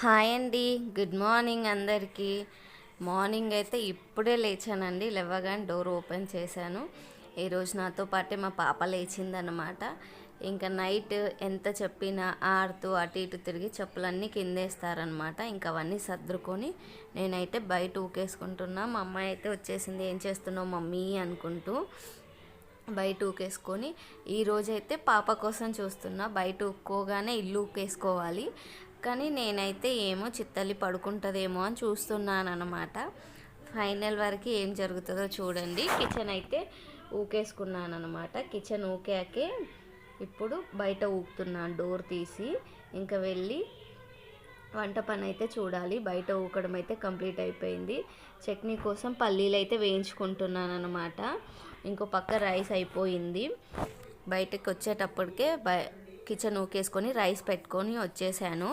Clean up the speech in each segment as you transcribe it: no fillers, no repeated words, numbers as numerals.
Hi అండి. Good morning అందరికీ. Morning అయితే ఇప్పుడే లేచానండి. లేవగానే డోర్ ఓపెన్ చేశాను. ఈరోజు నాతో పాటే మా పాప లేచిందనమాట. ఇంకా నైట్ ఎంత చెప్పినా ఆడుతూ అటు ఇటు తిరిగి చెప్పులన్నీ కిందేస్తారనమాట. ఇంకా అవన్నీ సర్దుకొని నేనైతే బయట ఊకేసుకుంటున్నా. మా అమ్మాయి అయితే వచ్చేసింది. ఏం చేస్తున్నావు మమ్మీ అనుకుంటూ బయట ఊకేసుకొని ఈరోజైతే పాప కోసం చూస్తున్నా. బయట ఊక్కోగానే ఇల్లు ఊకేసుకోవాలి, కానీ నేనైతే ఏమో చిత్తల్లి పడుకుంటుందేమో అని చూస్తున్నాను అనమాట. ఫైనల్ వరకు ఏం జరుగుతుందో చూడండి. కిచెన్ అయితే ఊకేసుకున్నాను అనమాట. కిచెన్ ఊకాకే ఇప్పుడు బయట ఊపుతున్నాను డోర్ తీసి. ఇంకా వెళ్ళి వంట పని అయితే చూడాలి. బయట ఊకడం అయితే కంప్లీట్ అయిపోయింది. చట్నీ కోసం పల్లీలు అయితే వేయించుకుంటున్నాను అనమాట. ఇంకో పక్క రైస్ అయిపోయింది. బయటకు వచ్చేటప్పటికే కిచెన్ ఊకేసుకొని రైస్ పెట్టుకొని వచ్చేసాను.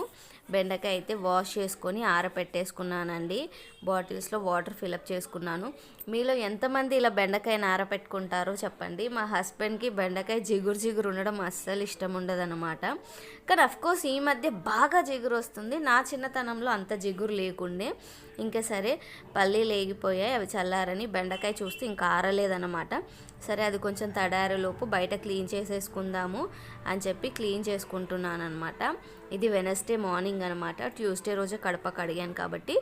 బెండకాయ అయితే వాష్ చేసుకొని ఆరపెట్టేసుకున్నానండి. బాటిల్స్లో వాటర్ ఫిలప్ చేసుకున్నాను. మీలో ఎంతమంది ఇలా బెండకాయని ఆరపెట్టుకుంటారో చెప్పండి. మా హస్బెండ్కి బెండకాయ జిగురు జిగురు ఉండడం అస్సలు ఇష్టం ఉండదన్నమాట. కానీ అఫ్కోర్స్ ఈ మధ్య బాగా జిగురు వస్తుంది. నా చిన్నతనంలో అంత జిగురు లేకుండే. ఇంకా సరే పల్లీలు వేగిపోయాయి, అవి చల్లారని బెండకాయ చూస్తే ఇంకా ఆరలేదన్నమాట. సరే అది కొంచెం తడారేలోపు బయట క్లీన్ చేసేసుకుందాము అని చెప్పి క్లీన్ చేసుకుంటున్నాను అనమాట. ఇది వెనస్డే మార్నింగ్ అనమాట. ట్యూస్డే రోజు కడప కడిగాను కాబట్టి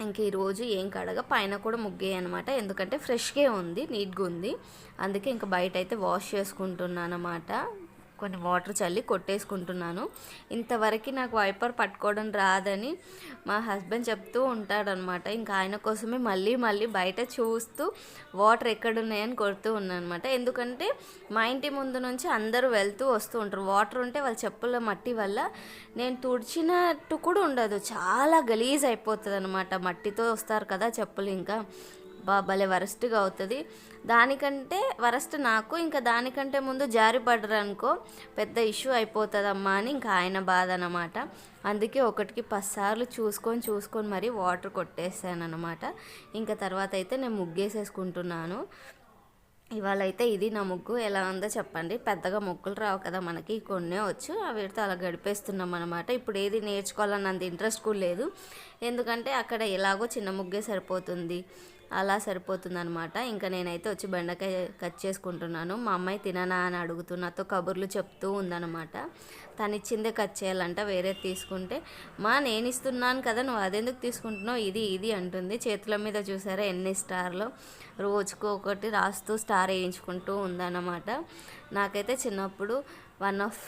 ఇంక ఈరోజు ఏం కడగ, పైన కూడా ముగ్గేయి అనమాట. ఎందుకంటే ఫ్రెష్గా ఉంది, నీట్గా ఉంది. అందుకే ఇంకా బయట అయితే వాష్ చేసుకుంటున్నాను అనమాట. కొన్ని వాటర్ చల్లి కొట్టేసుకుంటున్నాను. ఇంతవరకు నాకు వైపర్ పట్టుకోవడం రాదని మా హస్బెండ్ చెప్తూ ఉంటాడనమాట. ఇంకా ఆయన కోసమే మళ్ళీ మళ్ళీ బయట చూస్తూ వాటర్ ఎక్కడున్నాయని కొడుతూ ఉన్నాను అనమాట. ఎందుకంటే మా ఇంటి ముందు నుంచి అందరూ వెళ్తూ వస్తూ ఉంటారు. వాటర్ ఉంటే వాళ్ళ చెప్పుల మట్టి వల్ల నేను తుడిచినట్టు కూడా ఉండదు, చాలా గలీజ్ అయిపోతుంది అనమాట. మట్టితో వస్తారు కదా చెప్పులు, ఇంకా భలే వరస్ట్గా అవుతుంది. దానికంటే వరస్ట్ నాకు, ఇంకా దానికంటే ముందు జారి పడరు అనుకో పెద్ద ఇష్యూ అయిపోతుందమ్మా అని ఇంకా ఆయన బాధ అనమాట. అందుకే ఒకటికి 10 సార్లు చూసుకొని మరీ వాటర్ కొట్టేసాను అనమాట. ఇంకా తర్వాత అయితే నేను ముగ్గేసేసుకుంటున్నాను. ఇవాళ అయితే ఇది నా ముగ్గు. ఎలా ఉందో చెప్పండి. పెద్దగా ముగ్గులు రావు కదా మనకి, కొన్నే వచ్చు. వీటితో అలా గడిపేస్తున్నాం అనమాట. ఇప్పుడు ఏది నేర్చుకోవాలన్నంత ఇంట్రెస్ట్ కూడా లేదు. ఎందుకంటే అక్కడ ఎలాగో చిన్న ముగ్గే సరిపోతుంది, అలా సరిపోతుంది అనమాట. ఇంకా నేనైతే వచ్చి బెండకాయ కట్ చేసుకుంటున్నాను. మా అమ్మాయి తిననా అని అడుగుతున్నతో కబుర్లు చెప్తూ ఉందన్నమాట. తను ఇచ్చిందే కట్ చేయాలంట, వేరే తీసుకుంటే నేను ఇస్తున్నాను కదా నువ్వు అదెందుకు తీసుకుంటున్నావు, ఇది అంటుంది. చేతుల మీద చూసారా ఎన్ని స్టార్లు, రోజుకు ఒకటి రాస్తూ స్టార్ వేయించుకుంటూ ఉందన్నమాట. నాకైతే చిన్నప్పుడు one of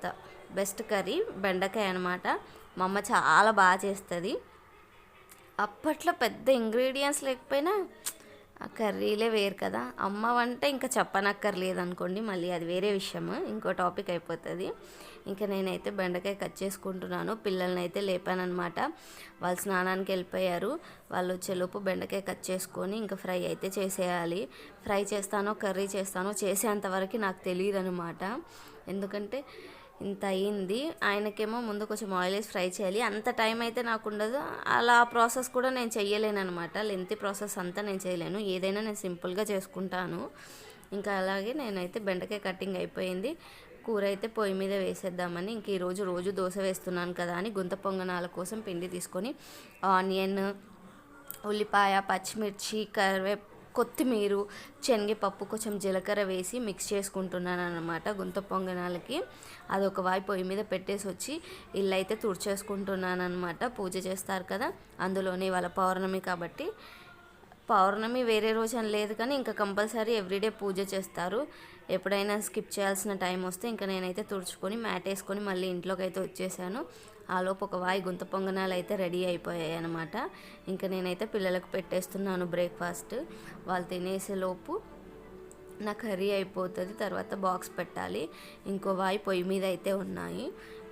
the best curry బెండకాయ అనమాట. మా అమ్మ చాలా బాగా చేస్తుంది. అప్పట్లో పెద్ద ఇంగ్రీడియంట్స్ లేకపోయినా ఆ కర్రీలే వేరు కదా. అమ్మ వంట ఇంకా చెప్పనక్కర్లేదు అనుకోండి, మళ్ళీ అది వేరే విషయము, ఇంకో టాపిక్ అయిపోతుంది. ఇంకా నేనైతే బెండకాయ కట్ చేసుకుంటున్నాను. పిల్లల్ని అయితే లేపానమాట. వాళ్ళు స్నానానికి వెళ్ళిపోయారు. వాళ్ళు వచ్చేలోపు బెండకాయ కట్ చేసుకొని ఇంకా ఫ్రై అయితే చేసేయాలి. ఫ్రై చేస్తానో కర్రీ చేస్తానో చేసేంతవరకు నాకు తెలియదు అనమాట. ఎందుకంటే ఇంత అయ్యింది. ఆయనకేమో ముందు కొంచెం ఆయిల్ వేసి ఫ్రై చేయాలి. అంత టైం అయితే నాకు ఉండదు. అలా ప్రాసెస్ కూడా నేను చెయ్యలేను అనమాట. లెంతీ ప్రాసెస్ అంతా నేను చేయలేను. ఏదైనా నేను సింపుల్గా చేసుకుంటాను. ఇంకా అలాగే నేనైతే బెండకాయ కటింగ్ అయిపోయింది. కూర అయితే పొయ్యి మీద వేసేద్దామని ఇంక రోజు దోశ వేస్తున్నాను కదా అని గుంత పొంగనాల కోసం పిండి తీసుకొని ఆనియన్, ఉల్లిపాయ, పచ్చిమిర్చి, కొత్తిమీర, శనగపప్పు, కొంచెం జీలకర్ర వేసి మిక్స్ చేసుకుంటున్నాను అనమాట గుంత పొంగనాలకి. అదొక వాయి పొయ్యి మీద పెట్టేసి వచ్చి ఇల్లు అయితే తుడిచేసుకుంటున్నాను అనమాట. పూజ చేస్తారు కదా, అందులోనే వాళ్ళ పౌర్ణమి కాబట్టి. పౌర్ణమి వేరే రోజు అని లేదు, కానీ ఇంకా కంపల్సరీ ఎవ్రీడే పూజ చేస్తారు. ఎప్పుడైనా స్కిప్ చేయాల్సిన టైం వస్తే ఇంకా నేనైతే తుడుచుకొని మ్యాట్ వేసుకొని మళ్ళీ ఇంట్లోకి అయితే వచ్చేసాను. ఆలోపు ఒక వాయి గుంత పొంగనాలు అయితే రెడీ అయిపోయాయి అనమాట. ఇంకా నేనైతే పిల్లలకు పెట్టేస్తున్నాను బ్రేక్ఫాస్ట్. వాళ్ళు తినేసేలోపు నా కర్రీ అయిపోతుంది. తర్వాత బాక్స్ పెట్టాలి. ఇంకో వాయి పొయ్యి మీద అయితే ఉన్నాయి.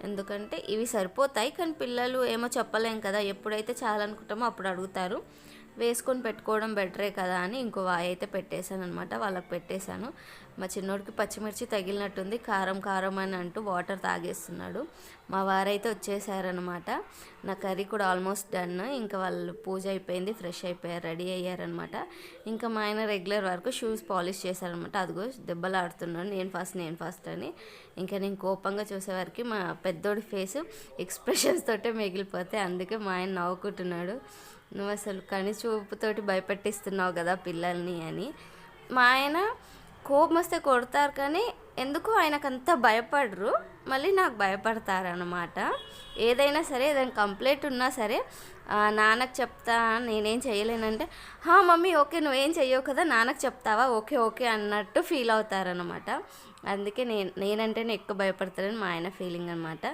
ఎందుకంటే ఇవి సరిపోతాయి, కానీ పిల్లలు ఏమో చెప్పలేం కదా, ఎప్పుడైతే చాలనుకుంటామో అప్పుడు అడుగుతారు. వేసుకొని పెట్టుకోవడం బెటరే కదా అని ఇంకో వాయి అయితే పెట్టేశాను అనమాట. వాళ్ళకి పెట్టేశాను. మా చిన్నోడికి పచ్చిమిర్చి తగిలినట్టుంది, కారం కారం అని అంటూ వాటర్ తాగేస్తున్నాడు. మా వారైతే వచ్చేసారనమాట. నా కర్రీ కూడా ఆల్మోస్ట్ డన్. ఇంకా వాళ్ళు పూజ అయిపోయింది, ఫ్రెష్ అయిపోయారు, రెడీ అయ్యారనమాట. ఇంకా మా ఆయన రెగ్యులర్ వరకు షూస్ పాలిష్ చేశారనమాట. అదిగో దెబ్బలు ఆడుతున్నాడు, నేను ఫస్ట్ అని. ఇంకా నేను కోపంగా చూసేవారికి మా పెద్దోడి ఫేస్ ఎక్స్ప్రెషన్స్ తోటే మిగిలిపోతే, అందుకే మా ఆయన నవ్వుకుంటున్నాడు. నువ్వు అసలు కని చూపుతోటి భయపెట్టిస్తున్నావు కదా పిల్లల్ని అని. మా ఆయన కోపం వస్తే కొడతారు, కానీ ఎందుకో ఆయనకంతా భయపడరు, మళ్ళీ నాకు భయపడతారనమాట. ఏదైనా సరే, ఏదైనా కంప్లైంట్ ఉన్నా సరే నాన్నకు చెప్తా, నేనేం చేయలేనంటే మమ్మీ ఓకే నువ్వేం చెయ్యవు కదా, నాన్నకు చెప్తావా, ఓకే ఓకే అన్నట్టు ఫీల్ అవుతారనమాట. అందుకే నేనంటేనే ఎక్కువ భయపడతారని మా ఆయన ఫీలింగ్ అనమాట.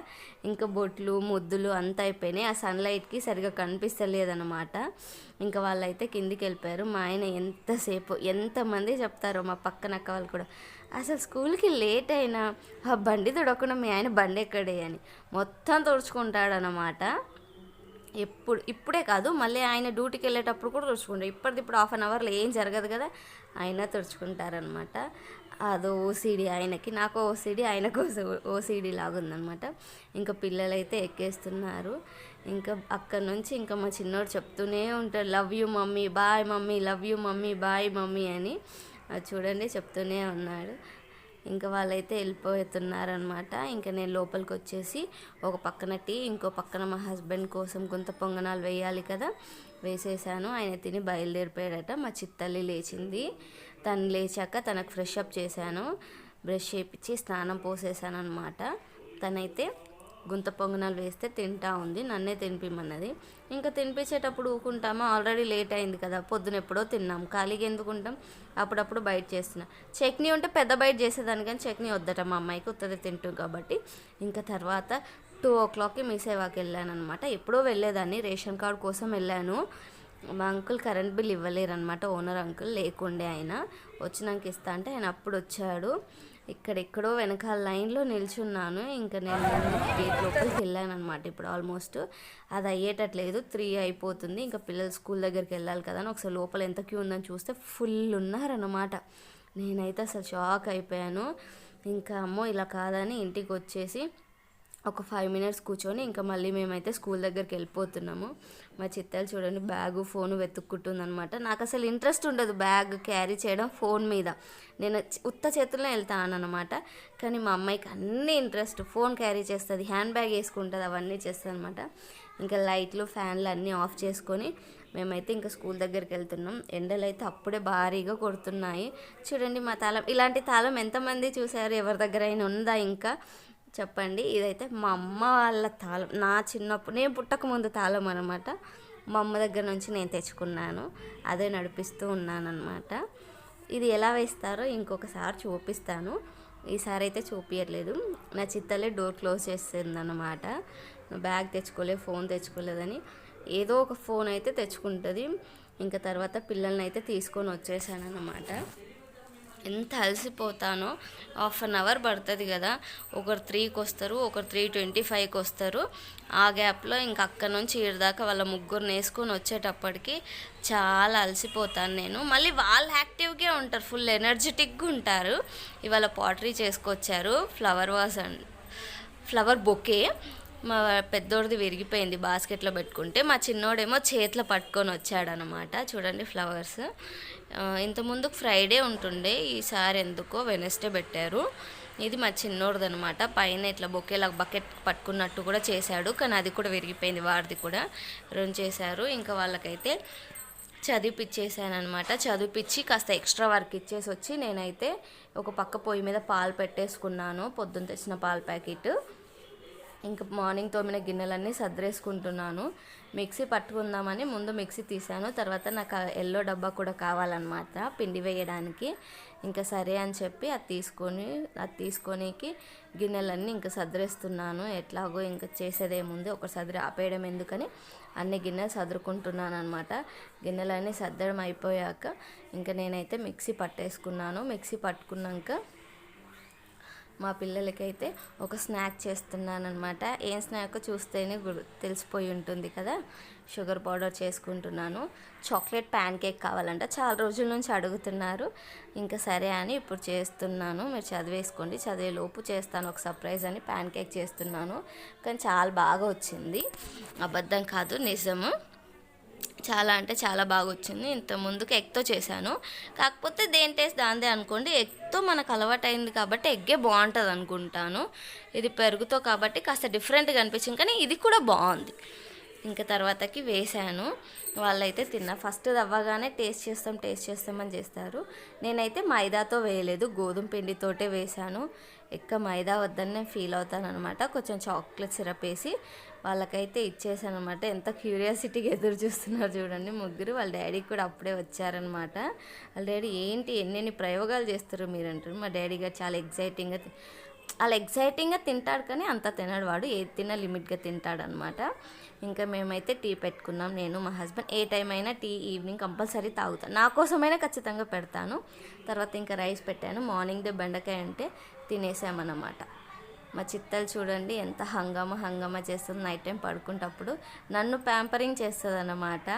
ఇంకా బొట్లు ముద్దులు అంతా అయిపోయినాయి. ఆ సన్లైట్కి సరిగా కనిపిస్తలేదనమాట. ఇంకా వాళ్ళైతే కిందికి వెళ్ళిపోయారు. మా ఆయన ఎంతమంది చెప్తారో, మా పక్కన అక్క వాళ్ళు కూడా, అసలు స్కూల్కి లేట్ అయినా ఆ బండి తుడవకుండా మీ ఆయన బండి ఎక్కడే అని మొత్తం తుడుచుకుంటాడనమాట. ఇప్పుడే కాదు, మళ్ళీ ఆయన డ్యూటీకి వెళ్ళేటప్పుడు కూడా తుడుచుకుంటారు. ఇప్పుడు హాఫ్ అన్ అవర్లో ఏం జరగదు కదా, ఆయన తుడుచుకుంటారనమాట. అదో ఓసిడి ఆయనకి, నాకు ఓసిడి, ఆయనకు ఓసిడి లాగుందనమాట. ఇంకా పిల్లలైతే ఎక్కేస్తున్నారు. ఇంకా అక్కడి నుంచి ఇంకా మా చిన్నోడు చెప్తూనే ఉంటాడు, love you mummy, bye mummy, love you mummy, bye mummy అని. అది చూడండి చెప్తూనే ఉన్నాడు. ఇంకా వాళ్ళైతే వెళ్ళిపోతున్నారనమాట. ఇంకా నేను లోపలికి వచ్చేసి ఒక పక్కన టీ, ఇంకో పక్కన మా హస్బెండ్ కోసం గుంత పొంగనాలు వేయాలి కదా, వేసేసాను. ఆయన తిని బయలుదేరిపోయాడట. మా చిత్తల్లి లేచింది. తను లేచాక తనకు ఫ్రెష్ అప్ చేశాను, బ్రష్ చేయించి స్నానం పోసేసాను అనమాట. తనైతే గుంత పొంగనాలు వేస్తే తింటా ఉంది, నన్నే తినిపిమన్నది. ఇంకా తినిపించేటప్పుడు ఊకుంటామా, ఆల్రెడీ లేట్ అయింది కదా, పొద్దున ఎప్పుడో తిన్నాం, ఖాళీగా ఎందుకుంటాం, అప్పుడప్పుడు బయట చేస్తున్నా. చట్నీ ఉంటే పెద్ద బయట చేసేదాన్ని, కానీ చట్నీ వద్దట మా అమ్మాయికి, ఉత్తది తింటాం కాబట్టి. ఇంకా తర్వాత 2 o'clockకి మీ సేవాకి వెళ్ళాను అనమాట. ఎప్పుడో వెళ్ళేదాన్ని, రేషన్ కార్డు కోసం వెళ్ళాను. మా అంకుల్ కరెంట్ బిల్ ఇవ్వలేరనమాట, ఓనర్ అంకుల్ లేకుండే, ఆయన వచ్చినాక ఇస్తా అంటే ఆయన అప్పుడు వచ్చాడు. ఇక్కడెక్కడో వెనకాల లైన్లో నిల్చున్నాను. ఇంకా నేను గేట్ లోపలికి వెళ్ళాను అనమాట. ఇప్పుడు ఆల్మోస్ట్ అది అయ్యేటట్లేదు, 3 అయిపోతుంది. ఇంకా పిల్లలు స్కూల్ దగ్గరికి వెళ్ళాలి కదా అని ఒకసారి లోపల ఎంత క్యూ ఉందని చూస్తే ఫుల్ ఉన్నారనమాట. నేనైతే అసలు షాక్ అయిపోయాను. ఇంకా అమ్మో ఇలా కాదని ఇంటికి వచ్చేసి ఒక 5 minutes కూర్చొని ఇంకా మళ్ళీ మేమైతే స్కూల్ దగ్గరికి వెళ్ళిపోతున్నాము. మా చిత్తాలు చూడండి బ్యాగు ఫోను వెతుక్కుంటుందనమాట. నాకు అసలు ఇంట్రెస్ట్ ఉండదు బ్యాగ్ క్యారీ చేయడం, ఫోన్ మీద నేను ఉత్త చేతుల్లో వెళ్తాను అనమాట. కానీ మా అమ్మాయికి అన్నీ ఇంట్రెస్ట్, ఫోన్ క్యారీ చేస్తుంది, హ్యాండ్ బ్యాగ్ వేసుకుంటుంది, అవన్నీ చేస్తుంది అనమాట. ఇంకా లైట్లు ఫ్యాన్లు అన్నీ ఆఫ్ చేసుకొని మేమైతే ఇంకా స్కూల్ దగ్గరికి వెళ్తున్నాం. ఎండలు అయితే అప్పుడే భారీగా కొడుతున్నాయి. చూడండి మా తాళం, ఇలాంటి తాళం ఎంతమంది చూసారు, ఎవరి దగ్గర అయినా ఉందా ఇంకా చెప్పండి. ఇదైతే మా అమ్మ వాళ్ళ తాళం, నా చిన్నప్పుడు నేను పుట్టక ముందు తాళం అనమాట. మా అమ్మ దగ్గర నుంచి నేను తెచ్చుకున్నాను, అదే నడిపిస్తూ ఉన్నాను అనమాట. ఇది ఎలా వేస్తారో ఇంకొకసారి చూపిస్తాను, ఈసారి అయితే చూపించట్లేదు. నా చిత్తలే డోర్ క్లోజ్ చేస్తుంది అనమాట. బ్యాగ్ తెచ్చుకోలేదు, ఫోన్ తెచ్చుకోలేదని, ఏదో ఒక ఫోన్ అయితే తెచ్చుకుంటుంది. ఇంకా తర్వాత పిల్లల్ని అయితే తీసుకొని వచ్చేసాను అనమాట. ఎంత అలసిపోతానో, హాఫ్ అన్ అవర్ పడుతుంది కదా, ఒకరు 3కి వస్తారు, ఒకరు 3:25కి వస్తారు. ఆ గ్యాప్లో ఇంక అక్కడ నుంచి దాకా వాళ్ళ ముగ్గురు వేసుకొని వచ్చేటప్పటికి చాలా అలసిపోతాను నేను. మళ్ళీ వాళ్ళు యాక్టివ్గా ఉంటారు, ఫుల్ ఎనర్జెటిక్గా ఉంటారు. ఇవాళ పాటరీ చేసుకొచ్చారు, ఫ్లవర్ బొకే. మా పెద్దోడిది విరిగిపోయింది బాస్కెట్లో పెట్టుకుంటే, మా చిన్నోడేమో చేతిలో పట్టుకొని వచ్చాడనమాట. చూడండి ఫ్లవర్స్. ఇంతకుముందు ఫ్రైడే ఉంటుండే, ఈసారి ఎందుకో వెనస్డే పెట్టారు. ఇది మా చిన్నోడిది అనమాట. పైన ఇట్లా బొకేలా బకెట్ పట్టుకున్నట్టు కూడా చేశాడు, కానీ అది కూడా విరిగిపోయింది, వాడిది కూడా 2 చేశారు. ఇంకా వాళ్ళకైతే చదివిపించేసాను అనమాట. చదివిపించి కాస్త ఎక్స్ట్రా వర్క్ ఇచ్చేసి వచ్చి నేనైతే ఒక పక్క పొయ్యి మీద పాలు పెట్టేసుకున్నాను, పొద్దున్న తెచ్చిన పాల ప్యాకెట్. ఇంకా మార్నింగ్ తోమిన గిన్నెలన్నీ సర్దేసుకుంటున్నాను. మిక్సీ పట్టుకుందామని ముందు మిక్సీ తీసాను, తర్వాత నాకు ఎల్లో డబ్బా కూడా కావాలన్నమాట పిండి వేయడానికి. ఇంకా సరే అని చెప్పి అది తీసుకోనికి గిన్నెలన్నీ ఇంకా సర్దేస్తున్నాను. ఎట్లాగో ఇంకా చేసేదేముంది, ఒక సదిరి ఆపేయడం ఎందుకని అన్ని గిన్నెలు సదురుకుంటున్నాను అనమాట. గిన్నెలన్నీ సర్దడం అయిపోయాక ఇంకా నేనైతే మిక్సీ పట్టేసుకున్నాను. మిక్సీ పట్టుకున్నాక మా పిల్లలకైతే ఒక స్నాక్ చేస్తున్నాను అనమాట. ఏం స్నాక్ చూస్తేనే తెలిసిపోయి ఉంటుంది కదా. షుగర్ పౌడర్ చేసుకుంటున్నాను. చాక్లెట్ ప్యాన్ కేక్ కావాలంట, చాలా రోజుల నుంచి అడుగుతున్నారు. ఇంకా సరే అని ఇప్పుడు చేస్తున్నాను. మీరు చదివేసుకోండి, చదివేలోపు చేస్తాను ఒక సర్ప్రైజ్ అని ప్యాన్ కేక్ చేస్తున్నాను. కానీ చాలా బాగా వచ్చింది, అబద్ధం కాదు నిజము. చాలా అంటే చాలా బాగా వచ్చింది. ఇంత ముందుకు ఎగ్తో చేశాను, కాకపోతే దేని టేస్ట్ దాందే అనుకోండి. ఎగ్తో మనకు అలవాటు అయింది కాబట్టి ఎగ్గే బాగుంటుంది అనుకుంటాను. ఇది పెరుగుతో కాబట్టి కాస్త డిఫరెంట్గా అనిపించింది, కానీ ఇది కూడా బాగుంది. ఇంకా తర్వాతకి వేసాను. వాళ్ళైతే ఫస్ట్ అవ్వగానే టేస్ట్ చేస్తామని చేస్తారు. నేనైతే మైదాతో వేయలేదు, గోధుమ పిండితోటే వేసాను. మైదా వద్దని నేను ఫీల్ అవుతాను అనమాట. కొంచెం చాక్లెట్ సిరప్ వేసి వాళ్ళకైతే ఇచ్చేసాను అనమాట. ఎంత క్యూరియాసిటీగా ఎదురు చూస్తున్నారు చూడండి ముగ్గురు. వాళ్ళ డాడీ కూడా అప్పుడే వచ్చారనమాట. వాళ్ళ డాడీ ఏంటి ఎన్నెన్ని ప్రయోగాలు చేస్తారు మీరు అంటారు. మా డాడీ గారు చాలా ఎగ్జైటింగ్గా తింటాడు, కానీ అంత తినడు వాడు. ఏది తిన్నా లిమిట్గా తింటాడనమాట. ఇంకా మేమైతే టీ పెట్టుకున్నాం, నేను మా హస్బెండ్. ఏ టైం అయినా టీ ఈవినింగ్ కంపల్సరీ తాగుతాను, నా కోసమైనా ఖచ్చితంగా పెడతాను. తర్వాత ఇంకా రైస్ పెట్టాను. మార్నింగ్దే బెండకాయ అంటే తినేసామన్నమాట. మా చిత్తలు చూడండి ఎంత హంగామా చేస్తుంది. నైట్ టైం పడుకుంటప్పుడు నన్ను ప్యాంపరింగ్ చేస్తుంది అన్నమాట.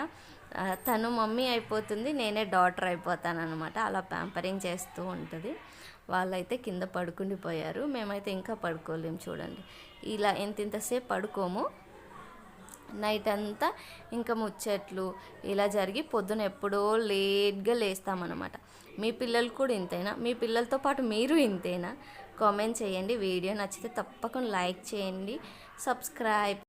తను మమ్మీ అయిపోతుంది, నేనే డాటర్ అయిపోతాను అనమాట. అలా ప్యాంపరింగ్ చేస్తూ ఉంటుంది. వాళ్ళైతే కింద పడుకుండిపోయారు, మేమైతే ఇంకా పడుకోలేము చూడండి. ఇలా ఇంతసేపు పడుకోము. నైట్ అంతా ఇంకా ముచ్చట్లు ఇలా జరిగి పొద్దున ఎప్పుడో లేట్గా లేస్తామన్నమాట. మీ పిల్లలు కూడా ఇంతేనా? మీ పిల్లలతో పాటు మీరు ఇంతేనా? కామెంట్ చేయండి. వీడియో నచ్చితే తప్పకుండా లైక్ చేయండి, సబ్స్క్రైబ్.